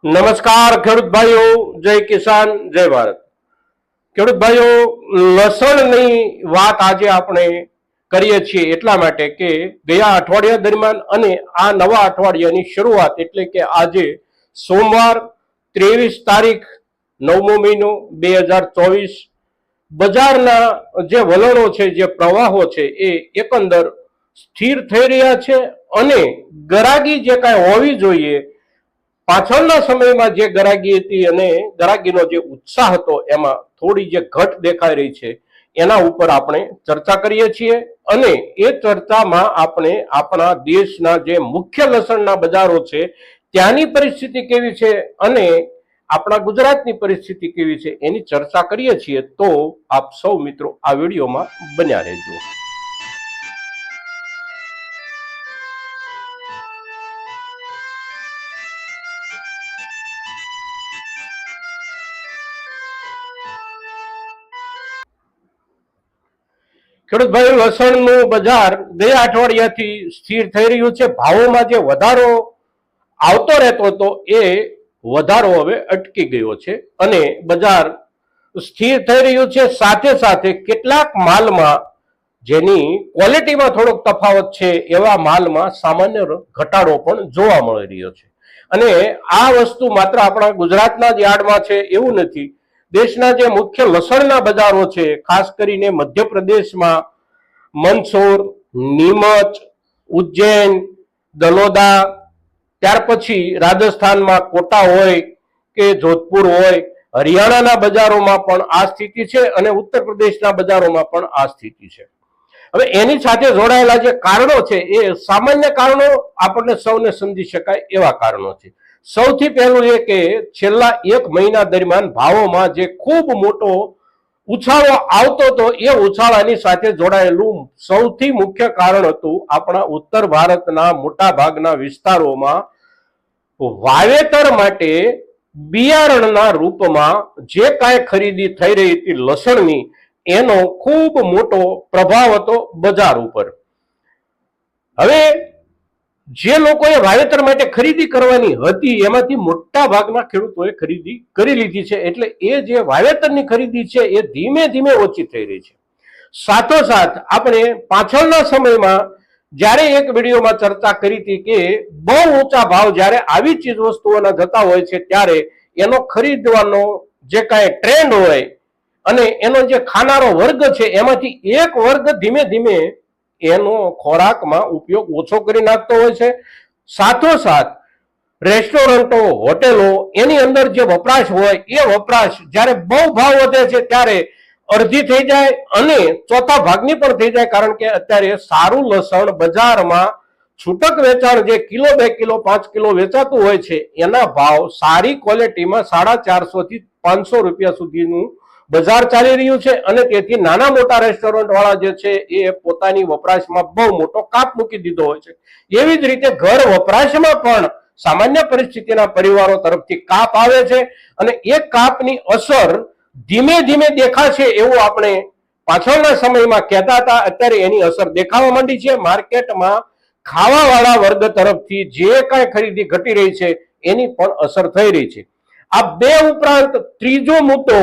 નમસ્કાર ખેડૂત ભાઈઓ, જય કિસાન, જય ભારત। ખેડૂત ભાઈઓ, લસણની વાત આજે આપણે કરીએ છીએ એટલા માટે કે ગયા અઠવાડિયા દરમિયાન અને આ નવા અઠવાડિયાની શરૂઆત એટલે કે આજે સોમવાર 23 તારીખ 9મો મહિનો 2024 બજારના જે વલણો છે, જે પ્રવાહો છે એ એકંદર સ્થિર થઈ રહ્યા છે અને ગરાગી જે કાંઈ હોવી જોઈએ પાછળના સમયમાં જે ગરાગી હતી અને ગરાગીનો જે ઉત્સાહ હતો એમાં થોડી જે ઘટ દેખાઈ રહી છે એના ઉપર આપણે ચર્ચા કરીએ છીએ અને એ ચર્ચામાં આપણે આપણા દેશના જે મુખ્ય લસણના બજારો છે ત્યાંની પરિસ્થિતિ કેવી છે અને આપણા ગુજરાતની પરિસ્થિતિ કેવી છે એની ચર્ચા કરીએ છીએ। તો આપ સૌ મિત્રો આ વિડીયોમાં બન્યા રહેજો। ખેડૂત ભાઈ, લસણનું બજાર ગયા અઠવાડિયાથી સ્થિર થઈ રહ્યું છે। ભાવોમાં જે વધારો આવતો રહેતો હતો એ વધારો હવે અટકી ગયો છે અને બજાર સ્થિર થઈ રહ્યું છે। સાથે સાથે કેટલાક માલમાં જેની ક્વોલિટીમાં થોડોક તફાવત છે એવા માલમાં સામાન્ય ઘટાડો પણ જોવા મળી રહ્યો છે અને આ વસ્તુ માત્ર આપણા ગુજરાતના જ યાર્ડમાં છે એવું નથી। દેશના જે મુખ્ય લસણના બજારો છે, ખાસ કરીને મધ્યપ્રદેશમાં મંદસૌર, નીમચ, ઉજ્જૈન, દલોદા, ત્યાર પછી રાજસ્થાનમાં કોટા હોય કે જોધપુર હોય, હરિયાણાના બજારોમાં પણ આ સ્થિતિ છે અને ઉત્તર પ્રદેશના બજારોમાં પણ આ સ્થિતિ છે। હવે એની સાથે જોડાયેલા જે કારણો છે એ સામાન્ય કારણો આપણને સૌને સમજી શકાય એવા કારણો છે। સૌથી પહેલું એ કે છેલ્લા 1 મહિના દરમિયાન ભાવોમાં જે ખૂબ મોટો ઉછાળો આવતો હતો એ ઉછાળાની સાથે જોડાયેલું સૌથી મુખ્ય કારણ હતું આપણા ઉત્તર ભારતના મોટા ભાગના વિસ્તારોમાં વાવેતર માટે બિયારણના રૂપમાં જે કાંઈ ખરીદી થઈ રહી હતી લસણની એનો ખૂબ મોટો પ્રભાવ હતો બજાર ઉપર। હવે જે લોકોએ વાવેતર માટે ખરીદી કરવાની હતી એમાંથી મોટા ભાગના ખેડૂતોએ ખરીદી કરી લીધી છે એટલે એ જે વાવેતરની ખરીદી છે એ ધીમે ધીમે ઓછી થઈ રહી છે। સાથોસાથ આપણે પાછળના સમયમાં જ્યારે એક વિડીયોમાં ચર્ચા કરી હતી કે બહુ ઊંચા ભાવ જ્યારે આવી ચીજ વસ્તુઓના જતા હોય છે ત્યારે એનો ખરીદવાનો જે કાંઈ ટ્રેન્ડ હોય અને એનો જે ખાનારો વર્ગ છે એમાંથી એક વર્ગ ધીમે ધીમે એનો ખોરાકમાં ઉપયોગ ઓછો કરી નાખતો હોય છે। સાથોસાથ રેસ્ટોરન્ટો, હોટેલો એની અંદર જે વપરાશ હોય એ વપરાશ જ્યારે બહુ ભાવ વધે છે ત્યારે અડધી થઈ જાય અને ચોથા ભાગની પણ થઈ જાય, કારણ કે અત્યારે સારું લસણ બજારમાં છૂટક વેચાણ જે કિલો 2 કિલો 5 કિલો વેચાતું હોય છે એના ભાવ સારી ક્વોલિટીમાં 450 થી 500 રૂપિયા સુધીનું બજાર ચાલી રહ્યું છે અને તેથી નાના મોટા રેસ્ટોરન્ટ વાળા જે છે એ પોતાની વપરાશમાં બહુ મોટો કાપ મૂકી દીધો હોય છે। એવી જ રીતે ઘર વપરાશમાં પણ સામાન્ય પરિસ્થિતિના પરિવારો તરફથી કાપ આવે છે અને એ કાપની અસર ધીમે ધીમે દેખાશે એવું આપણે પાછળના સમયમાં કહેતા હતા। અત્યારે એની અસર દેખાવા માંડી છે। માર્કેટમાં ખાવાવાળા વર્ગ તરફથી જે કાંઈ ખરીદી ઘટી રહી છે એની પણ અસર થઈ રહી છે। આ બે ઉપરાંત ત્રીજો મુદ્દો,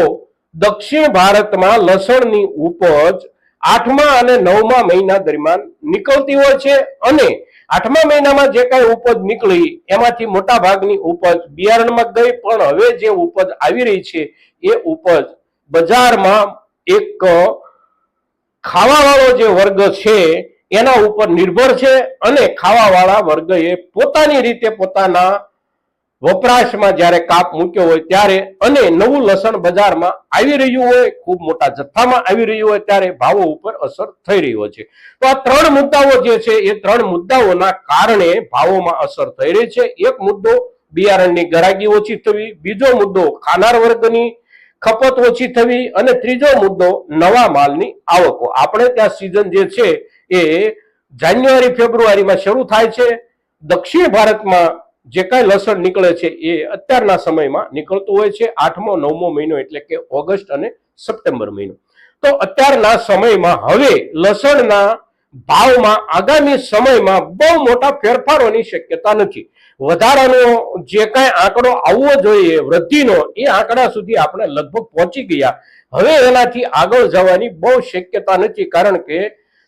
દક્ષિણ ભારતમાં લસણની ઉપજ 8મા અને 9મા મહિના દરમિયાન નીકળતી હોય છે અને 8મા મહિનામાં જે કાંઈ ઉપજ નીકળી એમાંથી મોટા ભાગની ઉપજ બિયારણમાં ગઈ, પણ હવે જે ઉપજ આવી રહી છે એ ઉપજ બજારમાં એક ખાવાવાળો જે વર્ગ છે એના ઉપર નિર્ભર છે અને ખાવાવાળા વર્ગએ પોતાની રીતે પોતાના વપરાશમાં જ્યારે કાપ મૂક્યો હોય ત્યારે અને નવું લસણ બજારમાં આવી રહ્યું હોય, ખૂબ મોટા જથ્થામાં આવી રહ્યું હોય ત્યારે ભાવો ઉપર અસર થઈ રહી હોય છે। તો આ 3 મુદ્દાઓ જે છે એ 3 મુદ્દાઓના કારણે ભાવોમાં અસર થઈ રહી છે। એક મુદ્દો બિયારણની ગરાગી ઓછી થવી, બીજો મુદ્દો ખાનાર વર્ગની ખપત ઓછી થવી અને ત્રીજો મુદ્દો નવા માલની આવકો। આપણે ત્યાં સિઝન જે છે એ જાન્યુઆરી ફેબ્રુઆરીમાં શરૂ થાય છે। દક્ષિણ ભારતમાં જે કાંઈ લસણ નીકળે છે એ અત્યારના સમયમાં નીકળતું હોય છે 8મો 9મો મહિનો એટલે કે ઓગસ્ટ અને સપ્ટેમ્બર મહિનો। તો અત્યારના સમયમાં હવે લસણના ભાવમાં આગામી સમયમાં બહુ મોટા ફેરફારોની શક્યતા નથી। વધારાનો જે કાંઈ આંકડો આવવો જોઈએ વૃદ્ધિનો, એ આંકડા સુધી આપણે લગભગ પહોંચી ગયા. હવે એનાથી આગળ જવાની બહુ શક્યતા નથી, કારણ કે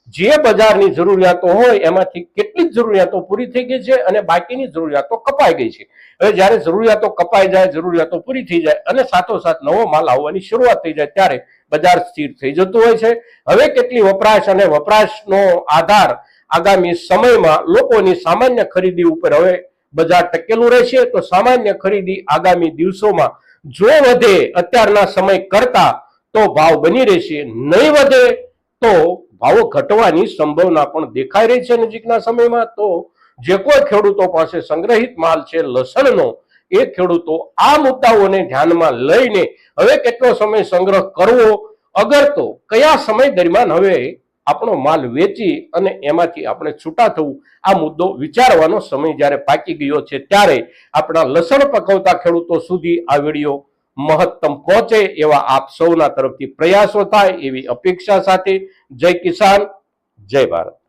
જે બજારની જરૂરિયાતો હોય એમાંથી કેટલીક જરૂરિયાતો પૂરી થઈ ગઈ છે અને બાકીની જરૂરિયાતો કપાઈ ગઈ છે. હવે જ્યારે જરૂરિયાતો કપાઈ જાય, જરૂરિયાતો પૂરી થઈ જાય અને સાથોસાથ નવો માલ આવવાની શરૂઆત થઈ જાય, ત્યારે બજાર સ્થિર થઈ જતું હોય છે. હવે કેટલી વપરાશ અને વપરાશનો આધાર આગામી સમયમાં લોકોની સામાન્ય ખરીદી ઉપર હવે બજાર ટકેલું રહેશે. તો સામાન્ય ખરીદી આગામી દિવસોમાં જો વધે અત્યારના સમય કરતા તો ભાવ બની રહેશે, નહીં વધે તો ભાવો ઘટવાની સંભાવના પણ દેખાઈ રહી છે નજીકના સમયમાં. તો જે કોઈ ખેડૂતો પાસે સંગ્રહિત માલ છે લસણનો, એ ખેડૂતો આ મુદ્દાઓને ધ્યાનમાં લઈને હવે કેટલો સમય સંગ્રહ કરવો, અગર તો કયા સમય દરમિયાન હવે આપણો માલ વેચી અને એમાંથી આપણે છૂટા થવું, આ મુદ્દો વિચારવાનો સમય જ્યારે પાકી ગયો છે, ત્યારે આપણા લસણ પકવતા ખેડૂતો સુધી આ વિડીયો મહત્તમ પહોંચે એવા આપ સૌના તરફથી પ્રયાસો થાય એવી અપેક્ષા સાથે જય કિસાન, જય ભારત.